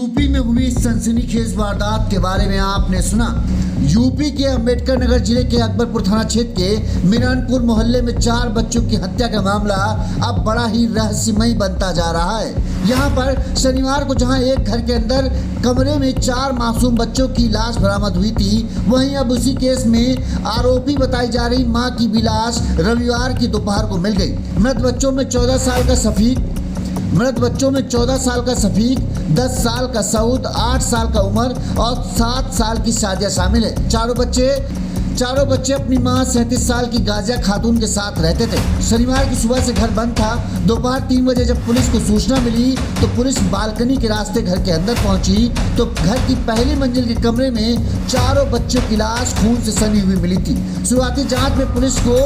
UP में हुई सनसनीखेज वारदात के बारे में आपने सुना। यूपी के अंबेडकर नगर जिले के अकबरपुर थाना क्षेत्र के मिनानपुर मोहल्ले में 4 बच्चों की हत्या का मामला अब बड़ा ही रहस्यमय बनता जा रहा है। यहां पर शनिवार को जहां एक घर के अंदर कमरे में 4 मासूम बच्चों की लाश बरामद हुई थी, वहीं अब उसी केस में आरोपी बताई जा रही मां की भी लाश रविवार की दोपहर को मिल गई। मृत बच्चों में 14 साल का सफीक, 10 साल का सऊद, 8 साल का उमर और 7 साल की सादिया शामिल है। चारों बच्चे अपनी मां 37 साल की गाजिया खातून के साथ रहते थे। शनिवार की सुबह से घर बंद था। दोपहर 3 बजे जब पुलिस को सूचना मिली तो पुलिस बालकनी के रास्ते घर के अंदर पहुंची तो घर की पहली मंजिल के कमरे में चारों बच्चों की लाश खून से सनी हुई मिली थी। शुरुआती जांच में पुलिस को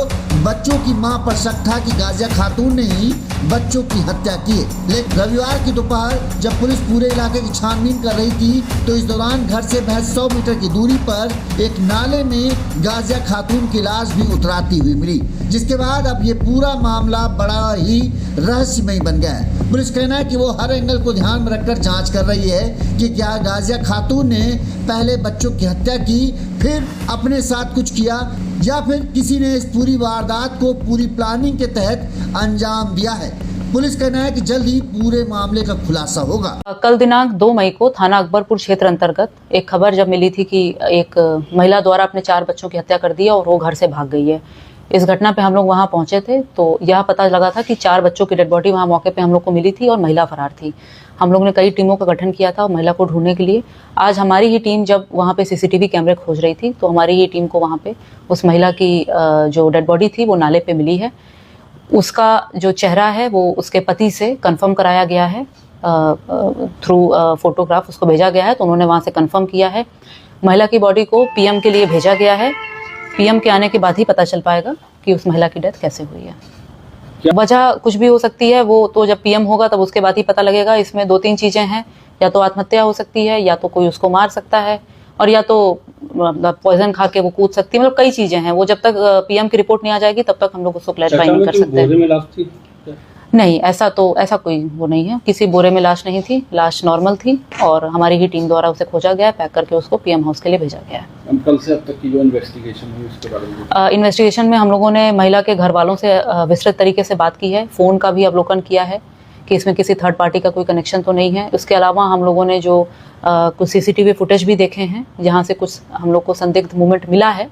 बच्चों की मां पर शक था कि गाजिया खातून ने ही बच्चों की हत्या की है। लेकिन रविवार की दोपहर जब पुलिस पूरे इलाके की छानबीन कर रही थी तो इस दौरान घर से महज 100 मीटर की दूरी पर एक नाले में गाजिया खातून की लाश भी उतराती हुई मिली, जिसके बाद अब ये पूरा मामला बड़ा ही रहस्यमय बन गया है। पुलिस कहना है कि वो हर एंगल को ध्यान में रखकर जांच कर रही है कि क्या गाजिया खातून ने पहले बच्चों की हत्या की, फिर अपने साथ कुछ किया, या फिर किसी ने इस पूरी वारदात को पूरी प्लानिंग के तहत अंजाम दिया है। पुलिस कहना है कि जल्द ही पूरे मामले का खुलासा होगा। कल दिनांक 2 मई को थाना अकबरपुर क्षेत्र अंतर्गत एक खबर जब मिली थी कि एक महिला द्वारा अपने 4 बच्चों की हत्या कर दी और वो घर से भाग गई है। इस घटना पे हम लोग वहां पहुंचे थे तो यह पता लगा था कि 4 बच्चों की डेड बॉडी वहां मौके पे हम लोग को मिली थी और महिला फरार थी। हम लोग ने कई टीमों का गठन किया था महिला को ढूंढने के लिए। आज हमारी ही टीम जब वहां पे सीसीटीवी कैमरे खोज रही थी तो हमारी ही टीम को वहां पे उस महिला की जो डेड बॉडी थी वो नाले पे मिली है। उसका जो चेहरा है वो उसके पति से कंफर्म कराया गया है, थ्रू फोटोग्राफ उसको भेजा गया है तो उन्होंने वहाँ से कंफर्म किया है। महिला की बॉडी को पीएम के लिए भेजा गया है। पीएम के आने के बाद ही पता चल पाएगा कि उस महिला की डेथ कैसे हुई है। वजह कुछ भी हो सकती है, वो तो जब पीएम होगा तब उसके बाद ही पता लगेगा। इसमें 2-3 चीज़ें हैं, या तो आत्महत्या हो सकती है, या तो कोई उसको मार सकता है, और या तो पॉइजन खा के वो कूद सकती है। मतलब कई चीजें हैं। वो जब तक पीएम की रिपोर्ट नहीं आ जाएगी तब तक हम लोग उसको क्लैरिफाई नहीं कर सकते। नहीं, ऐसा कोई वो नहीं है। किसी बोरे में लाश नहीं थी, लाश नॉर्मल थी और हमारी ही टीम द्वारा उसे खोजा गया है, पैक करके उसको पीएम हाउस के लिए भेजा गया है। कल से अब तक की जो इन्वेस्टिगेशन हुई उसके बारे में इन्वेस्टिगेशन में हम लोगों ने महिला के घर वालों से विस्तृत तरीके से बात की है। फ़ोन का भी अवलोकन किया है कि इसमें किसी थर्ड पार्टी का कोई कनेक्शन तो नहीं है। उसके अलावा हम लोगों ने जो कुछ सीसीटीवी फुटेज भी देखे हैं जहाँ से कुछ हम लोग को संदिग्ध मूवमेंट मिला है,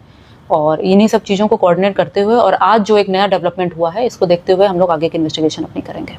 और इन्हीं सब चीज़ों को कोऑर्डिनेट करते हुए और आज जो एक नया डेवलपमेंट हुआ है इसको देखते हुए हम लोग आगे की इन्वेस्टिगेशन अपनी करेंगे।